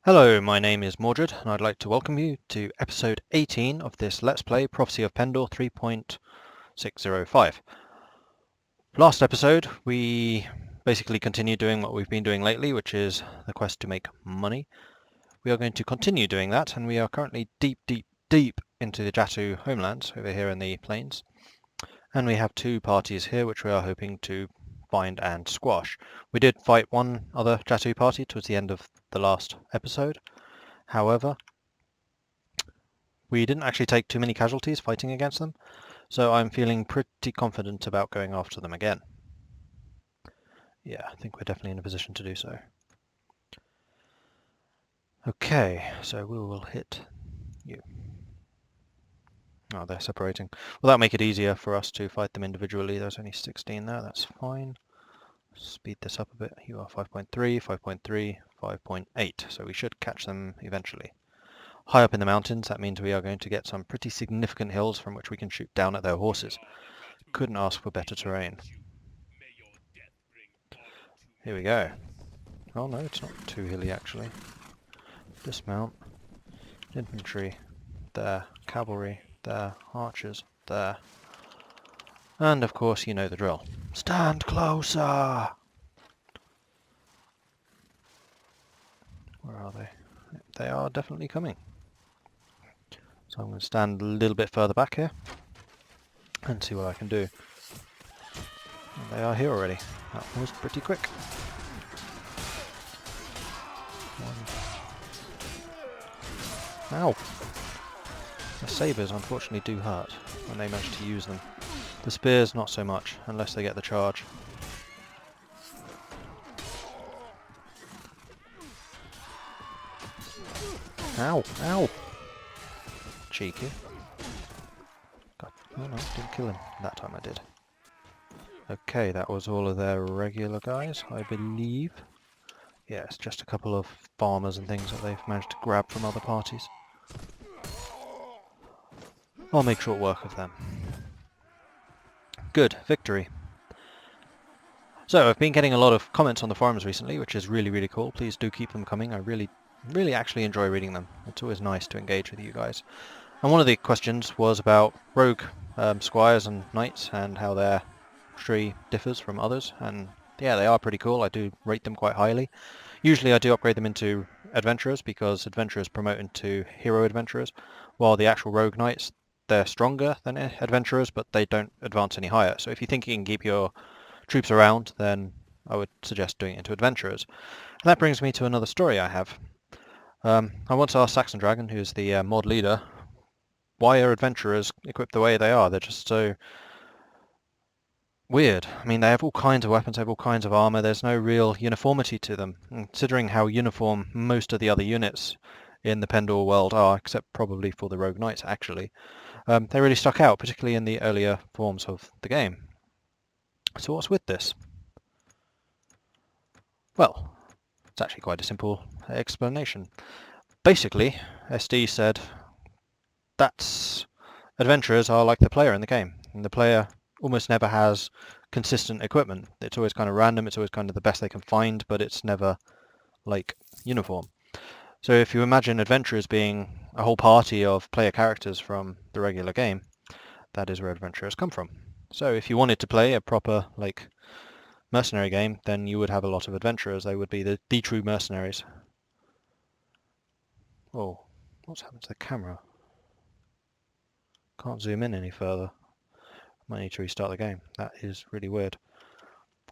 Hello, my name is Mordred, and I'd like to welcome you to episode 18 of this Let's Play Prophecy of Pendor 3.605. Last episode, we basically continued doing what we've been doing lately, which is the quest to make money. We are going to continue doing that, and we are currently deep into the Jatu homelands over here in the plains. And we have two parties here which we are hoping to find and squash. We did fight one other Jatu party towards the end of the last episode. However, we didn't actually take too many casualties fighting against them, so I'm feeling pretty confident about going after them again. Yeah, I think we're definitely in a position to do so. Okay, so we will hit you. Oh, they're separating. Well, that'll make it easier for us to fight them individually. There's only 16 there, that's fine. Speed this up a bit. You are 5.3, 5.3, 5.8, so we should catch them eventually. High up in the mountains, that means we are going to get some pretty significant hills from which we can shoot down at their horses. Couldn't ask for better terrain. Here we go. Oh no, it's not too hilly actually. Dismount. Infantry. There. Cavalry. There. Archers. There. And of course you know the drill. Stand closer! Where are they? They are definitely coming. So I'm going to stand a little bit further back here and see what I can do. And they are here already. That was pretty quick. Ow! The sabres unfortunately do hurt when they manage to use them. The spears not so much, unless they get the charge. Ow! Ow! Cheeky. God, oh no, didn't kill him. That time I did. Okay, that was all of their regular guys, I believe. Yeah, it's just a couple of farmers and things that they've managed to grab from other parties. I'll make short work of them. Good, victory. So, I've been getting a lot of comments on the forums recently, which is really cool. Please do keep them coming. I really actually enjoy reading them. It's always nice to engage with you guys. And one of the questions was about rogue squires and knights and how their tree differs from others. And yeah, they are pretty cool. I do rate them quite highly. Usually I do upgrade them into adventurers because adventurers promote into hero adventurers, while the actual rogue knights, they're stronger than adventurers, but they don't advance any higher. So if you think you can keep your troops around, then I would suggest doing it into adventurers. And that brings me to another story I have. I once asked Saxon Dragon, who's the mod leader, why are adventurers equipped the way they are? They're just so weird. I mean, they have all kinds of weapons, they have all kinds of armor. There's no real uniformity to them. And considering how uniform most of the other units in the Pendor world are, except probably for the Rogue Knights actually, they really stuck out, particularly in the earlier forms of the game. So what's with this? Well, it's actually quite a simple explanation. Basically, SD said that's adventurers are like the player in the game, and the player almost never has consistent equipment. It's always kind of random, it's always kind of the best they can find, but it's never like uniform. So if you imagine adventurers being a whole party of player characters from the regular game, that is where adventurers come from. So if you wanted to play a proper like mercenary game, then you would have a lot of adventurers. They would be the true mercenaries. Oh, what's happened to the camera? Can't zoom in any further. Might need to restart the game. That is really weird.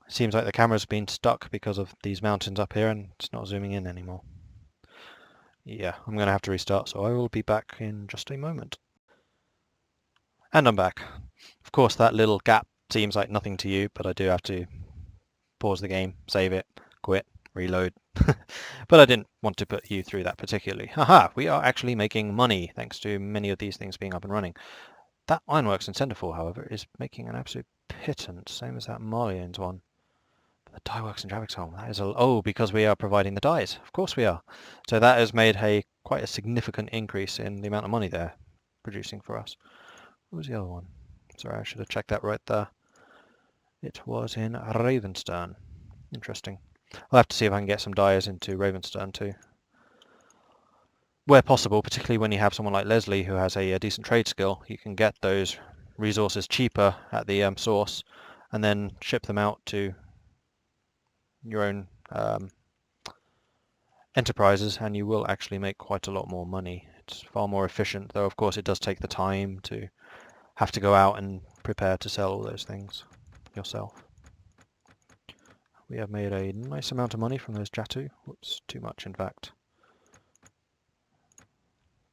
It seems like the camera's been stuck because of these mountains up here and it's not zooming in anymore. Yeah, I'm going to have to restart, so I will be back in just a moment. And I'm back. Of course, that little gap seems like nothing to you, but I do have to pause the game, save it, quit, reload. But I didn't want to put you through that particularly. Haha, we are actually making money thanks to many of these things being up and running. That Ironworks in Centerfall, however, is making an absolute pittance, same as that Marlian's one. But the dye works in Draviksholm, that is oh, because we are providing the dyes. Of course we are. So that has made quite a significant increase in the amount of money they're producing for us. What was the other one? Sorry, I should have checked that right there. It was in Ravenstern. Interesting. I'll have to see if I can get some dyers into Ravenstern too. where possible, particularly when you have someone like Leslie who has a decent trade skill, you can get those resources cheaper at the source and then ship them out to your own enterprises, and you will actually make quite a lot more money. It's far more efficient, though of course it does take the time to have to go out and prepare to sell all those things yourself. We have made a nice amount of money from those Jatu. Whoops, too much in fact.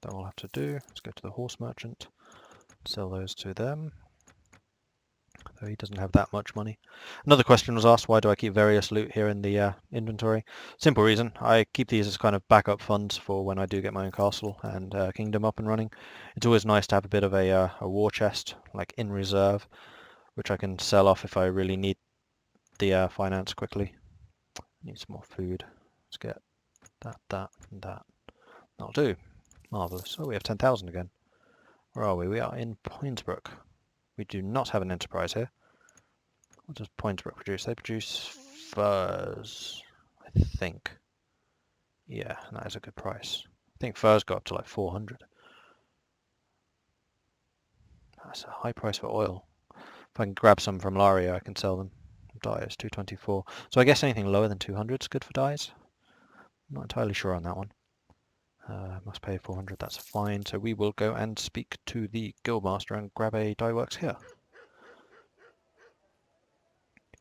That we'll have to do. Let's go to the horse merchant, sell those to them. Though he doesn't have that much money. Another question was asked, why do I keep various loot here in the inventory? Simple reason, I keep these as kind of backup funds for when I do get my own castle and kingdom up and running. It's always nice to have a bit of a war chest, like in reserve, which I can sell off if I really need the finance quickly. Need some more food. Let's get that, and that. That'll do. Marvellous. Oh, we have 10,000 again. Where are we? We are in Poinsbrook. We do not have an enterprise here. What does Poinsbrook produce? They produce furs, I think. Yeah, that is a good price. I think furs go up to like 400. That's a high price for oil. If I can grab some from Laria, I can sell them. Dyes, 224. So I guess anything lower than 200 is good for dyes. I'm not entirely sure on that one. Must pay 400, that's fine. So we will go and speak to the guildmaster and grab a dye works here.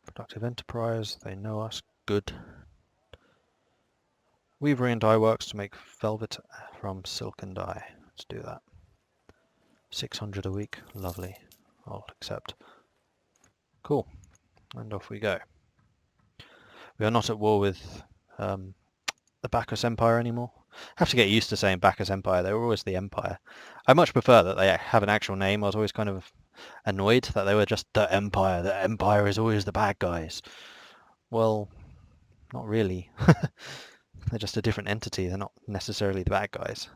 Productive enterprise, they know us, good. Weavery and dye works to make velvet from silk and dye. Let's do that. 600 a week, lovely. I'll accept. Cool, and off we go. We are not at war with the Bacchus Empire anymore. I have to get used to saying Bacchus Empire, they were always the Empire. I much prefer that they have an actual name. I was always kind of annoyed that they were just the Empire. The Empire is always the bad guys. Well, not really. They're just a different entity, they're not necessarily the bad guys.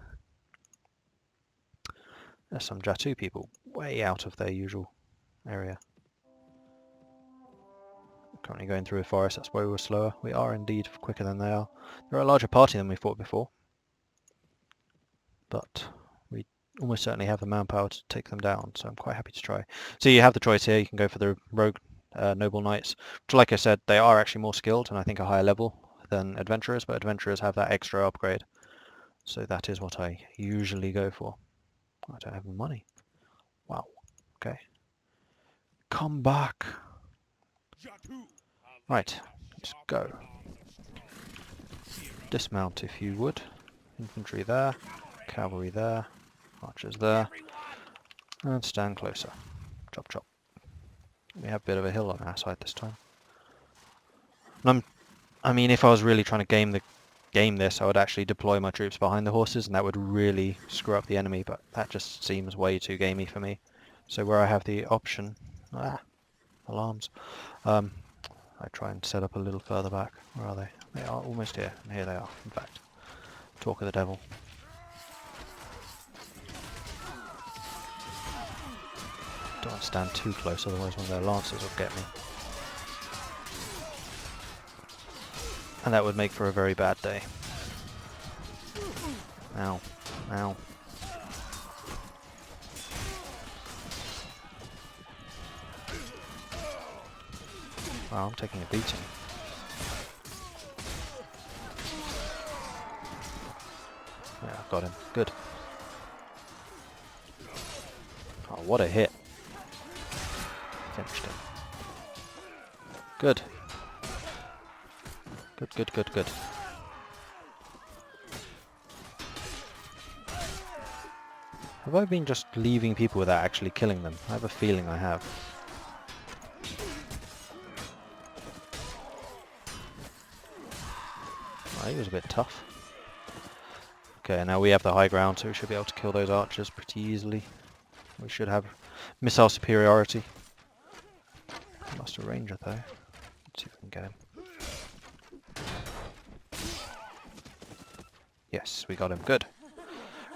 There's some Jatu people way out of their usual area. Currently going through a forest, that's why we're slower. We are indeed quicker than they are. They're a larger party than we fought before, but we almost certainly have the manpower to take them down, so I'm quite happy to try. So you have the choice here, you can go for the rogue noble knights, which like I said, they are actually more skilled and I think a higher level than adventurers, but adventurers have that extra upgrade. So that is what I usually go for. I don't have any money. Wow, okay. Come back! Right, let's go. Dismount if you would. Infantry there, cavalry there, archers there, and stand closer. Chop chop. We have a bit of a hill on our side this time. And I mean, if I was really trying to game this, I would actually deploy my troops behind the horses, and that would really screw up the enemy, but that just seems way too gamey for me. So where I have the option... alarms. I try and set up a little further back. Where are they? They are almost here. And here they are, in fact. Talk of the devil. Don't want to stand too close, otherwise one of their lancers will get me. And that would make for a very bad day. Ow. Ow. Wow, I'm taking a beating. Yeah, I've got him. Good. Oh, what a hit. Finished him. Good. Good, good, good, good. Have I been just leaving people without actually killing them? I have a feeling I have. Oh, he was a bit tough. Okay, now we have the high ground, so we should be able to kill those archers pretty easily. We should have missile superiority. Lost a ranger though. Let's see if we can get him. Yes, we got him. Good.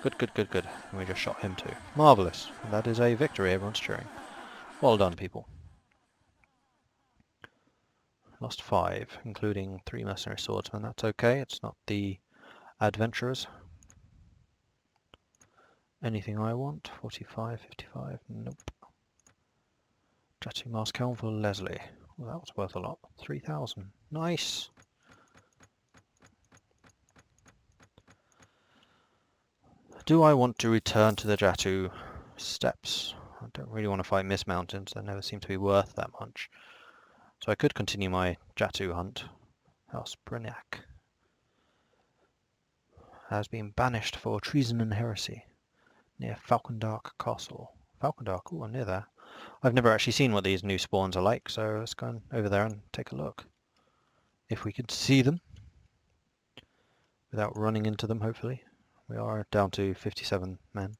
Good, good, good, good. And we just shot him too. Marvellous. That is a victory. Everyone's cheering. Well done, people. Lost 5, including 3 mercenary swordsmen. That's okay. It's not the adventurers. Anything I want? 45, 55, nope. Jatu Mask Helm for Leslie. Well, that was worth a lot. 3,000. Nice! Do I want to return to the Jatu steppes? I don't really want to fight Mist Mountains. They never seem to be worth that much. So I could continue my Jatu hunt. House Brynyak has been banished for treason and heresy near Falcondark Castle. Falcondark, ooh, I'm near there. I've never actually seen what these new spawns are like, so let's go over there and take a look. If we could see them without running into them, hopefully. We are down to 57 men.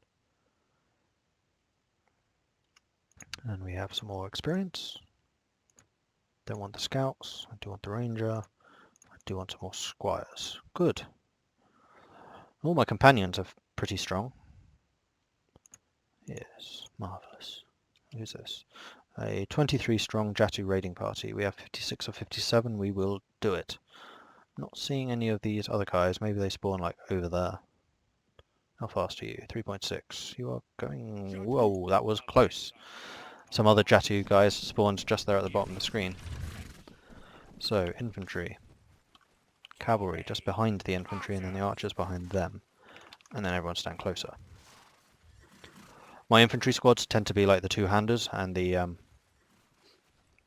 And we have some more experience. Don't want the scouts, I do want the ranger, I do want some more squires. Good. All my companions are pretty strong. Yes, marvellous. Who's this? A 23 strong Jatu raiding party. We have 56 or 57, we will do it. Not seeing any of these other guys, maybe they spawn like over there. How fast are you? 3.6. You are going... Whoa, that was close. Some other Jatu guys spawned just there at the bottom of the screen. So, infantry. Cavalry just behind the infantry and then the archers behind them. And then everyone stand closer. My infantry squads tend to be like the two-handers and the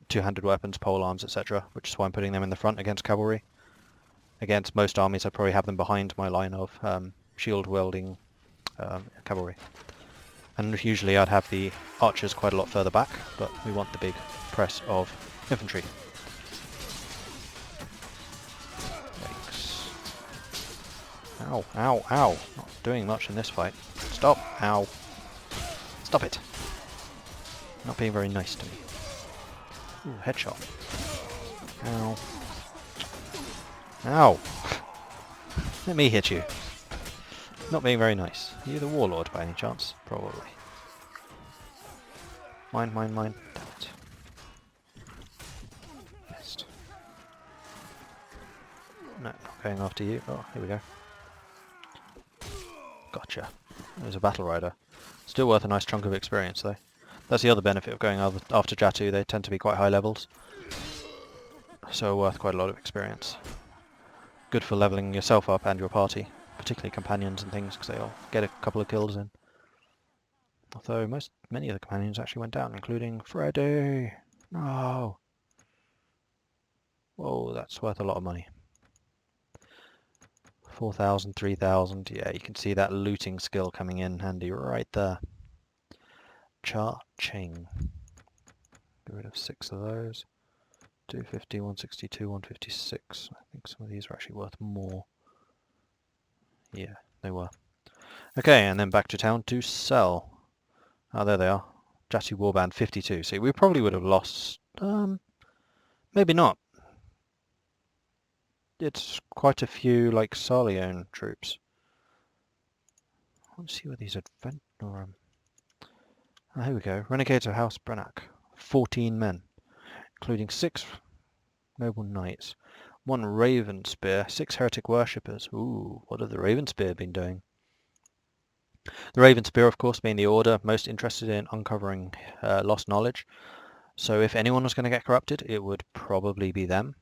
two-handed weapons, polearms, etc. Which is why I'm putting them in the front against cavalry. Against most armies I'd probably have them behind my line of shield-wielding cavalry. And usually I'd have the archers quite a lot further back, but we want the big press of infantry. Yikes. Ow, ow, ow. Not doing much in this fight. Stop! Ow. Stop it! Not being very nice to me. Ooh, headshot. Ow. Ow! Let me hit you. Not being very nice. Are you the warlord by any chance? Probably. Mine, mine, mine. Damn it. Missed. No, not going after you. Oh, here we go. Gotcha. There's a battle rider. Still worth a nice chunk of experience though. That's the other benefit of going after Jatu. They tend to be quite high levels. So worth quite a lot of experience. Good for leveling yourself up and your party. Particularly companions and things, because they'll get a couple of kills in. Although many of the companions actually went down, including Freddy. No. Whoa, that's worth a lot of money. 4,000, 3,000. Yeah, you can see that looting skill coming in handy right there. Cha-ching. Get rid of 6 of those. 250, 162, 156. I think some of these are actually worth more. Yeah, they were. Okay, and then back to town to sell. Oh, there they are. Jatu Warband 52. See, we probably would have lost... maybe not. It's quite a few, like, Sarleon troops. Let's see what these adventure... Oh, here we go. Renegades of House Brynyak. 14 men, including 6 noble knights, 1 Raven Spear, 6 heretic worshippers. Ooh, what have the Raven Spear been doing? The Raven Spear, of course, being the order most interested in uncovering lost knowledge. So if anyone was going to get corrupted, it would probably be them.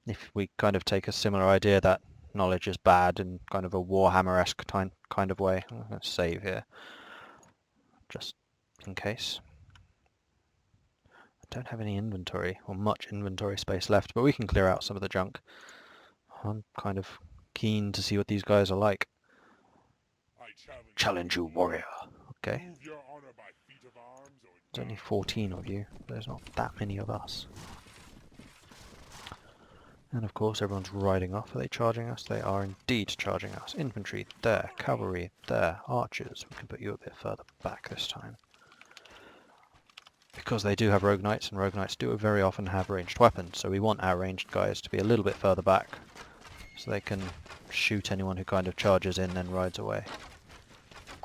If we kind of take a similar idea that knowledge is bad in kind of a Warhammer-esque kind of way. I'm going to save here, just in case. I don't have any inventory, or much inventory space left, but we can clear out some of the junk. I'm kind of keen to see what these guys are like. Challenge you, warrior. Okay. There's only 14 of you. There's not that many of us. And of course everyone's riding off. Are they charging us? They are indeed charging us. Infantry there, cavalry there, archers. We can put you a bit further back this time. Because they do have rogue knights, and rogue knights do very often have ranged weapons, so we want our ranged guys to be a little bit further back, so they can shoot anyone who kind of charges in and rides away.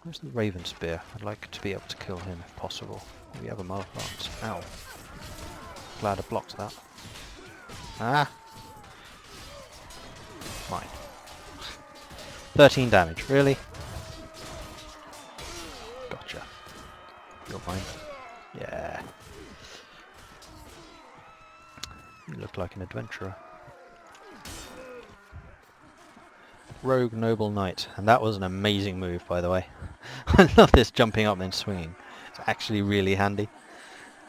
Where's the Raven Spear? I'd like to be able to kill him if possible. We have a Mother Lance. Ow. Glad I blocked that. Ah! Fine. 13 damage, really? don't mind. Yeah. You look like an adventurer. Rogue Noble Knight. And that was an amazing move, by the way. I love this jumping up and then swinging. It's actually really handy.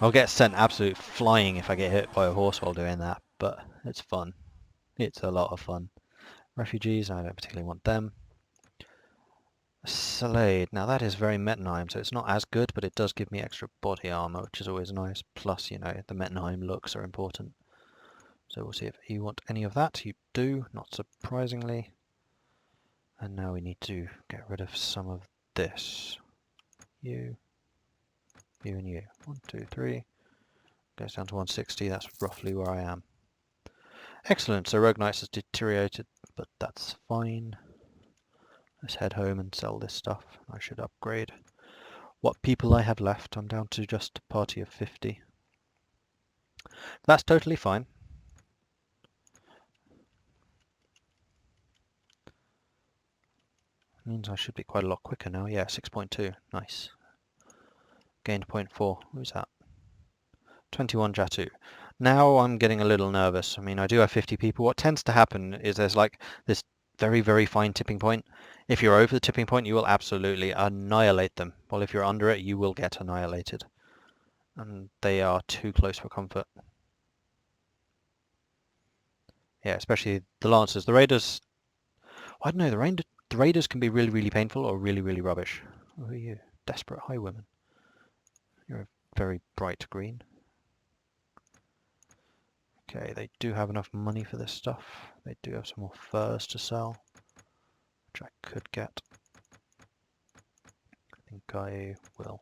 I'll get sent absolute flying if I get hit by a horse while doing that, but it's fun. It's a lot of fun. Refugees, I don't particularly want them. Slade, now that is very Mettenheim, so it's not as good, but it does give me extra body armor, which is always nice. Plus, you know, the Mettenheim looks are important. So we'll see if you want any of that. You do, not surprisingly. And now we need to get rid of some of this. You, and you. 1, 2, 3. Goes down to 160, that's roughly where I am. Excellent, so Rogue Knights has deteriorated, but that's fine. Let's head home and sell this stuff. I should upgrade what people I have left. I'm down to just a party of 50. That's totally fine. Means I should be quite a lot quicker now. Yeah, 6.2. Nice. Gained 0.4. Who's that? 21 Jatu. Now I'm getting a little nervous. I mean, I do have 50 people. What tends to happen is there's like this very, very fine tipping point. If you're over the tipping point, you will absolutely annihilate them. While if you're under it, you will get annihilated. And they are too close for comfort. Yeah, especially the Lancers. The Raiders... I don't know, the Raiders can be really, really painful or really, really rubbish. Who are you? Desperate highwayman. You're a very bright green. Okay, they do have enough money for this stuff. They do have some more furs to sell, which I could get. I think I will.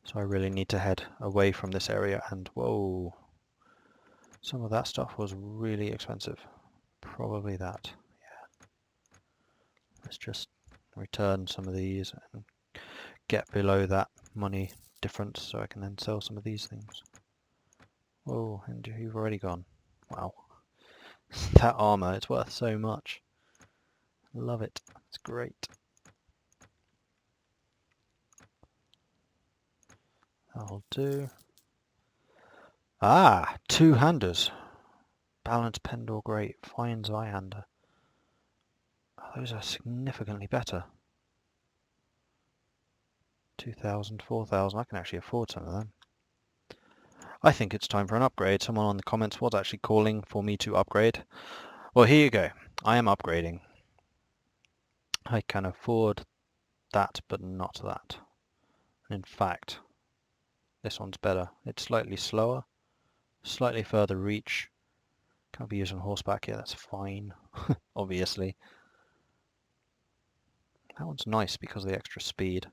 So I really need to head away from this area and whoa. Some of that stuff was really expensive. Probably that. Yeah. Let's just return some of these and get below that money difference so I can then sell some of these things. Whoa, and you've already gone. Wow. That armor, it's worth so much. Love it. It's great. That'll do. Ah, two-handers. Balance Pendor Great. Fine Zweihander. Oh, those are significantly better. 2,000, 4,000. I can actually afford some of them. I think it's time for an upgrade. Someone on the comments was actually calling for me to upgrade. Well, here you go. I am upgrading. I can afford that, but not that. And in fact, this one's better. It's slightly slower, slightly further reach. Can't be used on horseback. Yeah, that's fine. Obviously. That one's nice because of the extra speed.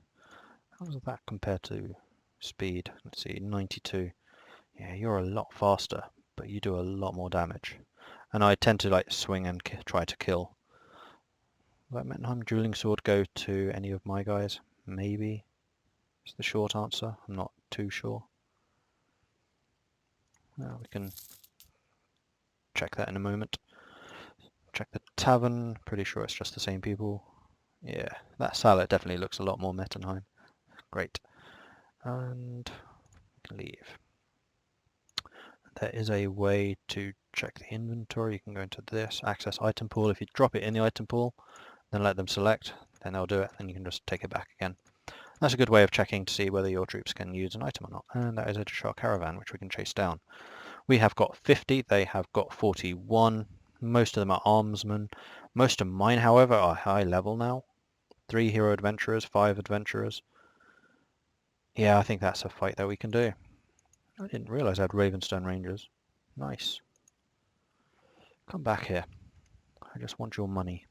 How does that compare to speed? Let's see, 92. Yeah, you're a lot faster, but you do a lot more damage. And I tend to like swing and try to kill. Will that Mettenheim dueling sword go to any of my guys? Maybe. Is the short answer. I'm not too sure. Well, we can check that in a moment. Check the tavern. Pretty sure it's just the same people. Yeah, that salad definitely looks a lot more Mettenheim. Great. And we can leave. There is a way to check the inventory. You can go into this, access item pool. If you drop it in the item pool, then let them select, then they'll do it, then you can just take it back again. That's a good way of checking to see whether your troops can use an item or not. And that is a Char caravan, which we can chase down. We have got 50, they have got 41. Most of them are armsmen. Most of mine, however, are high level now. 3 hero adventurers, 5 adventurers. Yeah, I think that's a fight that we can do. I didn't realise I had Ravenstone Rangers. Nice. Come back here. I just want your money.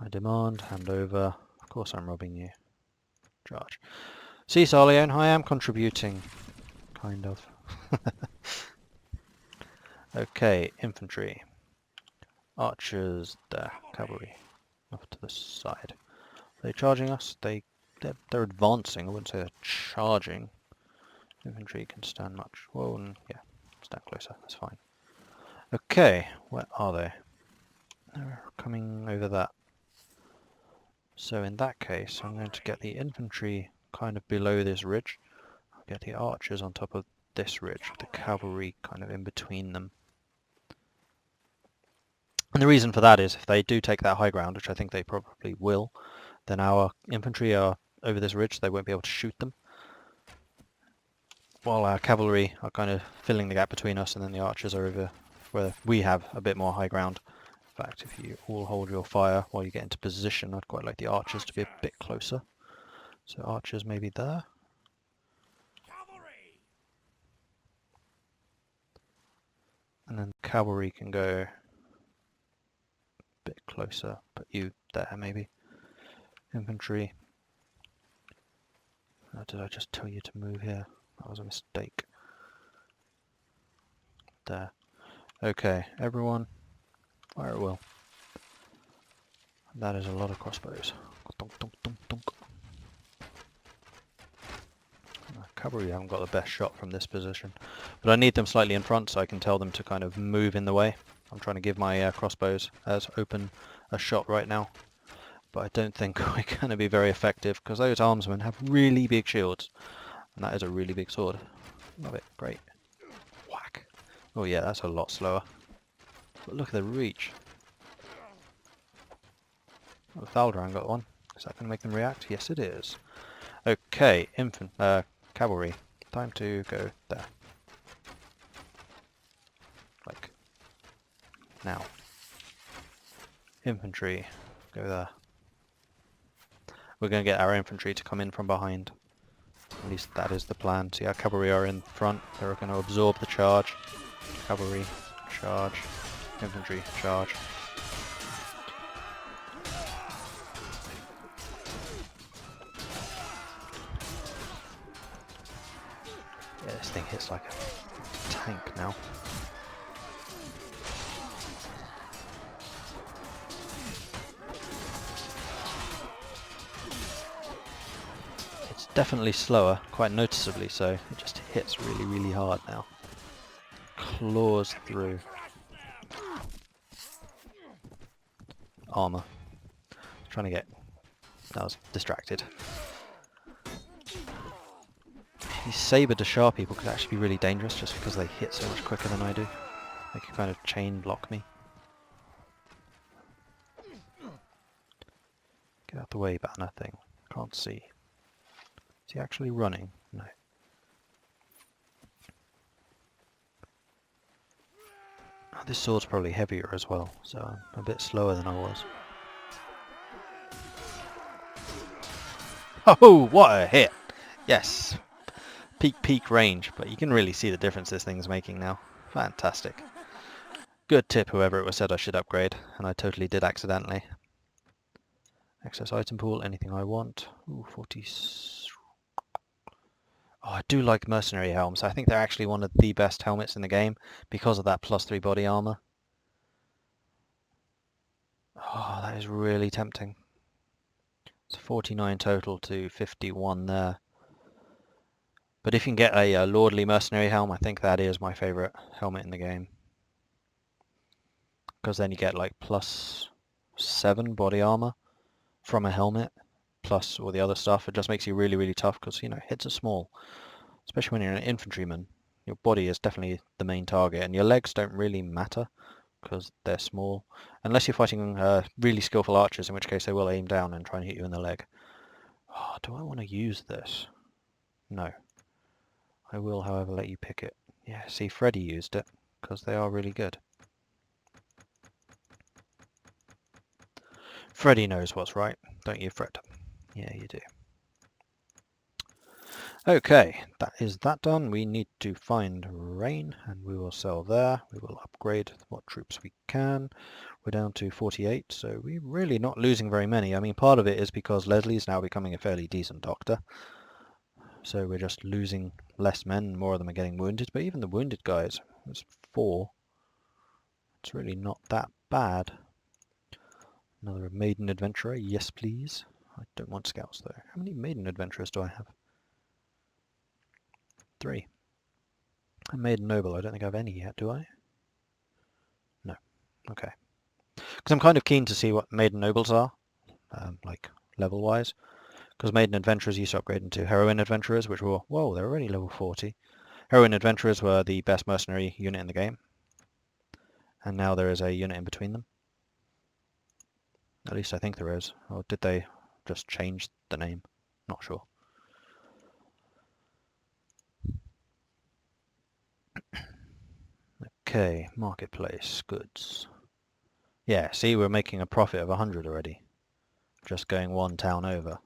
I demand, hand over. Of course I'm robbing you. Charge. See, Sarleon, I am contributing. Kind of. Okay, infantry. Archers, there. Cavalry. Off to the side. Are they charging us? They're advancing. I wouldn't say they're charging. Infantry can stand much. Whoa, and yeah, stand closer. That's fine. Okay, where are they? They're coming over that. So in that case, I'm going to get the infantry kind of below this ridge. I'll get the archers on top of this ridge, with the cavalry kind of in between them. And the reason for that is if they do take that high ground, which I think they probably will, then our infantry are over this ridge, they won't be able to shoot them. While our cavalry are kind of filling the gap between us, and then the archers are over where we have a bit more high ground. In fact, if you all hold your fire while you get into position, I'd quite like the archers to be a bit closer. So archers maybe there. And then cavalry can go a bit closer, put you there maybe. Infantry. Oh, did I just tell you to move here? That was a mistake. There. Okay, everyone, fire at will. That is a lot of crossbows. Dunk, dunk, dunk, dunk. Cavalry haven't got the best shot from this position, but I need them slightly in front so I can tell them to kind of move in the way. I'm trying to give my crossbows as open a shot right now, but I don't think we're going to be very effective because those armsmen have really big shields, and that is a really big sword. Love it, great. Whack. Oh yeah, that's a lot slower. But look at the reach. Oh, Thaldaran got one. Is that going to make them react? Yes, it is. Okay, cavalry. Time to go there. Like now. Infantry, go there. We're going to get our infantry to come in from behind. At least that is the plan. See, our cavalry are in front. They're going to absorb the charge. Cavalry, charge. Infantry, charge. Yeah, this thing hits like a tank now. It's definitely slower, quite noticeably so. It just hits really, really hard now. Claws through armor. Trying to get... I was distracted. These saber Dashar people could actually be really dangerous just because they hit so much quicker than I do. They can kind of chain block me. Get out the way, banner thing. Can't see. Is he actually running? No. Oh, this sword's probably heavier as well, so I'm a bit slower than I was. Oh, what a hit! Yes! Peak range, but you can really see the difference this thing's making now. Fantastic. Good tip, whoever it was said I should upgrade, and I totally did accidentally. Access item pool, anything I want. Ooh, 40... Oh, I do like mercenary helms. I think they're actually one of the best helmets in the game because of that +3 body armor. Oh, that is really tempting. It's 49 total to 51 there. But if you can get a lordly mercenary helm, I think that is my favourite helmet in the game. Because then you get like +7 body armor from a helmet, plus all the other stuff. It just makes you really, really tough because, you know, hits are small. Especially when you're an infantryman. Your body is definitely the main target, and your legs don't really matter because they're small. Unless you're fighting really skillful archers, in which case they will aim down and try and hit you in the leg. Oh, do I want to use this? No. I will, however, let you pick it. Yeah, see, Freddy used it, because they are really good. Freddy knows what's right, don't you, Fred? Yeah, you do. Okay, that is that done. We need to find Rain, and we will sell there. We will upgrade what troops we can. We're down to 48, so we're really not losing very many. I mean, part of it is because Leslie's now becoming a fairly decent doctor. So we're just losing less men, more of them are getting wounded, but even the wounded guys, it's 4. It's really not that bad. Another maiden adventurer, yes please. I don't want scouts though. How many maiden adventurers do I have? 3. A maiden noble, I don't think I have any yet, do I? No. Okay. Because I'm kind of keen to see what maiden nobles are. Like level-wise. Because Maiden Adventurers used to upgrade into Heroine Adventurers, which were, whoa, they're already level 40. Heroine Adventurers were the best mercenary unit in the game. And now there is a unit in between them. At least I think there is. Or did they just change the name? Not sure. Okay, marketplace, goods. Yeah, see, we're making a profit of 100 already. Just going one town over.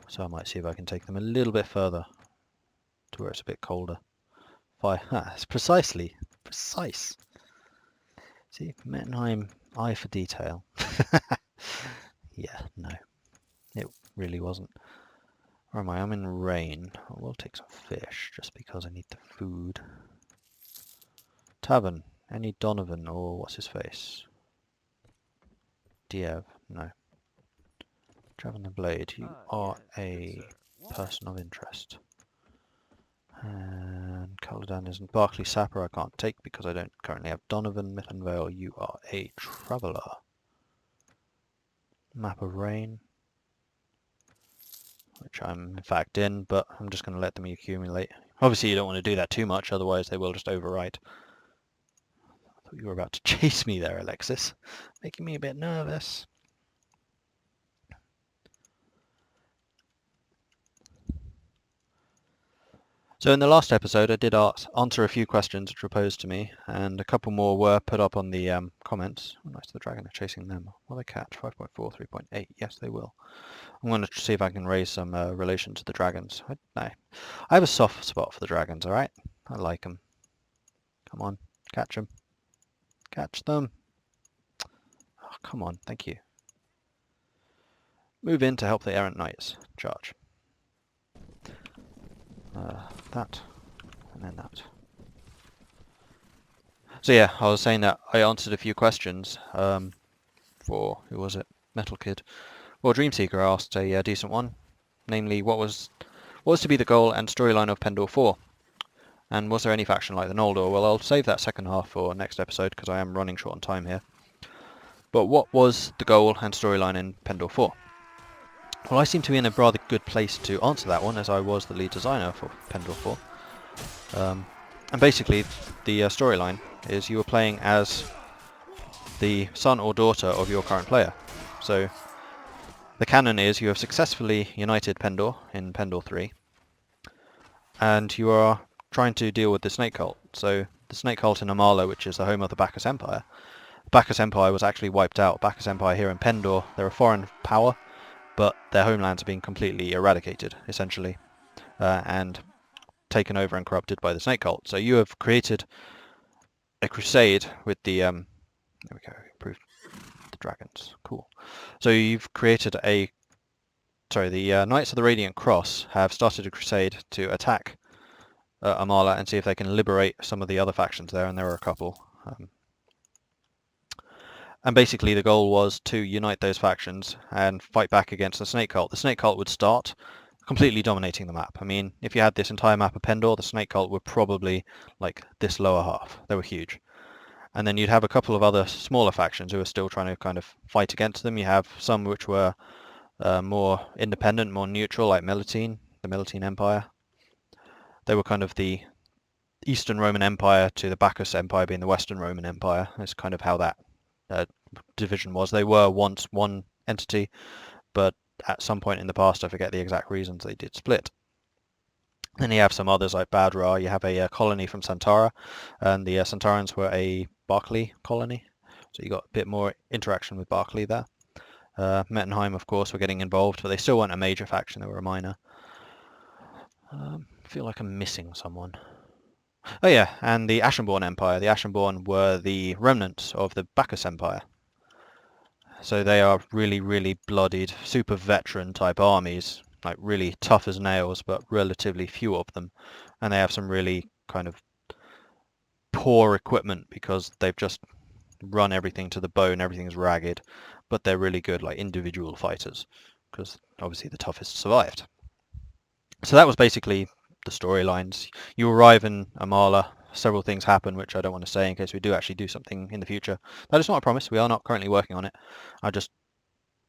So I might see if I can take them a little bit further to where it's a bit colder. It's precisely. Precise. See, Mettenheim, eye for detail. Yeah, no. It really wasn't. Where am I? I'm in rain. I will take some fish, just because I need the food. Tavern. Any Donovan, or what's his face? Diev. No. Tavern the Blade. You are a person of interest. And Caladan isn't. Barclay Sapper I can't take because I don't currently have Donovan. Mittenvale, you are a traveller. Map of Rain, which I'm in fact in, but I'm just going to let them accumulate. Obviously you don't want to do that too much, otherwise they will just overwrite. I thought you were about to chase me there, Alexis. Making me a bit nervous. So in the last episode I did answer a few questions which were posed to me, and a couple more were put up on the comments. Oh, nice, the dragon are chasing them. Will they catch? 5.4, 3.8. Yes, they will. I'm going to see if I can raise some relation to the dragons. I have a soft spot for the dragons, alright? I like them. Come on, catch them. Catch them. Oh, come on, thank you. Move in to help the errant knights. Charge. That. And then that. So yeah, I was saying that I answered a few questions for, who was it? Metal Kid. Well, Dreamseeker asked a decent one. Namely, what was to be the goal and storyline of Pendor 4? And was there any faction like the Noldor? Well, I'll save that second half for next episode because I am running short on time here. But what was the goal and storyline in Pendor 4? Well, I seem to be in a rather good place to answer that one, as I was the lead designer for Pendor 4. And basically, the storyline is you were playing as the son or daughter of your current player. So the canon is you have successfully united Pendor in Pendor 3, and you are trying to deal with the Snake Cult. So the Snake Cult in Amala, which is the home of the Bacchus Empire. Bacchus Empire was actually wiped out. Bacchus Empire here in Pendor, they're a foreign power, but their homelands have been completely eradicated, essentially, and taken over and corrupted by the Snake Cult. So you have created a crusade with the there we go, improved the dragons. Cool. So you've created the Knights of the Radiant Cross have started a crusade to attack Amala and see if they can liberate some of the other factions there, and there are a couple. And basically the goal was to unite those factions and fight back against the Snake Cult. The Snake Cult would start completely dominating the map. I mean, if you had this entire map of Pendor, the Snake Cult were probably like this lower half. They were huge. And then you'd have a couple of other smaller factions who are still trying to kind of fight against them. You have some which were more independent, more neutral, like Melitene, the Melitene Empire. They were kind of the Eastern Roman Empire to the Bacchus Empire being the Western Roman Empire. That's kind of how that division was. They were once one entity, but at some point in the past, I forget the exact reasons, they did split. Then you have some others like Badra. You have a colony from Santara, and the Santarans were a Barclay colony, so you got a bit more interaction with Barclay there. Mettenheim, of course, were getting involved, but they still weren't a major faction, they were a minor. I feel like I'm missing someone. Oh yeah, and the Ashenborn Empire. The Ashenborn were the remnants of the Bacchus Empire. So they are really, really bloodied, super veteran type armies, like really tough as nails, but relatively few of them. And they have some really kind of poor equipment because they've just run everything to the bone, everything's ragged, but they're really good like individual fighters because obviously the toughest survived. So that was basically the storylines. You arrive in Amala, several things happen which I don't want to say in case we do actually do something in the future. That is not a promise, we are not currently working on it. I just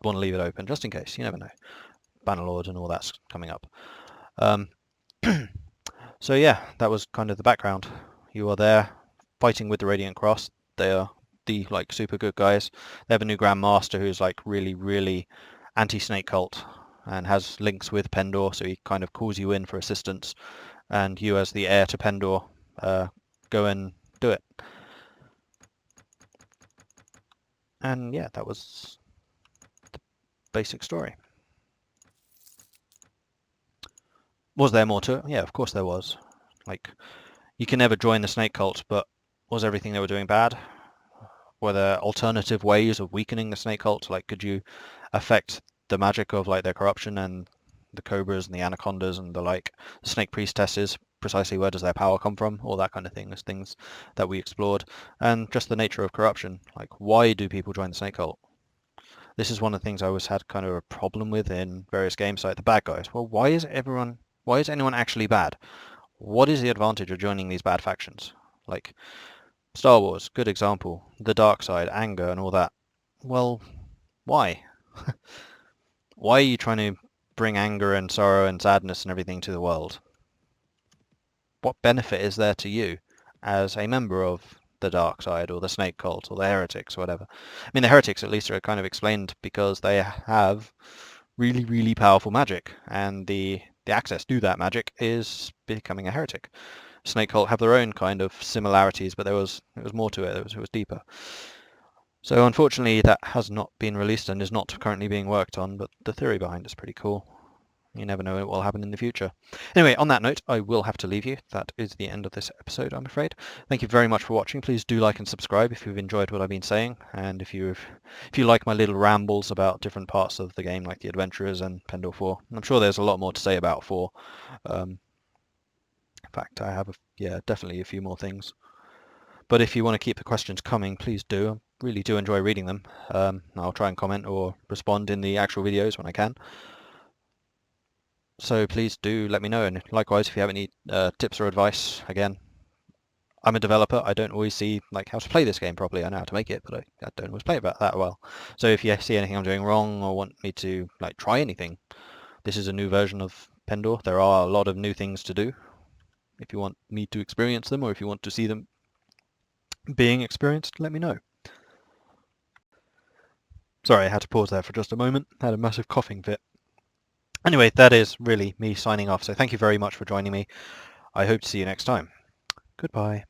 want to leave it open just in case. You never know. Bannerlord and all that's coming up. So yeah, that was kind of the background. You are there fighting with the Radiant Cross. They are the like super good guys. They have a new Grand Master who's like really anti-snake cult and has links with Pendor, so he kind of calls you in for assistance, and you as the heir to Pendor go and do it. And yeah, that was the basic story. Was there more to it? Yeah, of course there was. Like, you can never join the snake cult, but was everything they were doing bad? Were there alternative ways of weakening the snake cult? Like, could you affect the magic of like their corruption and the cobras and the anacondas and the like the snake priestesses? Precisely where does their power come from? All that kind of thing. There's things that we explored, and just the nature of corruption. Like, why do people join the snake cult? This is one of the things I always had kind of a problem with in various games, like the bad guys. Well, why is anyone actually bad? What is the advantage of joining these bad factions? Like Star Wars, good example. The dark side, anger and all that. Well, why? Why are you trying to bring anger and sorrow and sadness and everything to the world? What benefit is there to you as a member of the dark side or the snake cult or the heretics or whatever? I mean, the heretics at least are kind of explained because they have really powerful magic, and the access to that magic is becoming a heretic. Snake cult have their own kind of similarities, but it was more to it. It was deeper. So unfortunately, that has not been released and is not currently being worked on. But the theory behind it's pretty cool. You never know what will happen in the future. Anyway, on that note, I will have to leave you. That is the end of this episode, I'm afraid. Thank you very much for watching. Please do like and subscribe if you've enjoyed what I've been saying, and if you like my little rambles about different parts of the game, like the Adventurers and Pendor 4. I'm sure there's a lot more to say about 4. In fact, I have definitely a few more things. But if you want to keep the questions coming, please do. I really do enjoy reading them. I'll try and comment or respond in the actual videos when I can. So please do let me know, and likewise if you have any tips or advice. Again, I'm a developer. I don't always see like how to play this game properly. I know how to make it, but I don't always play it that well. So if you see anything I'm doing wrong or want me to like try anything, this is a new version of Pendor. There are a lot of new things to do. If you want me to experience them, or if you want to see them being experienced, let me know. Sorry, I had to pause there for just a moment. I had a massive coughing fit. Anyway, that is really me signing off. So thank you very much for joining me. I hope to see you next time. Goodbye.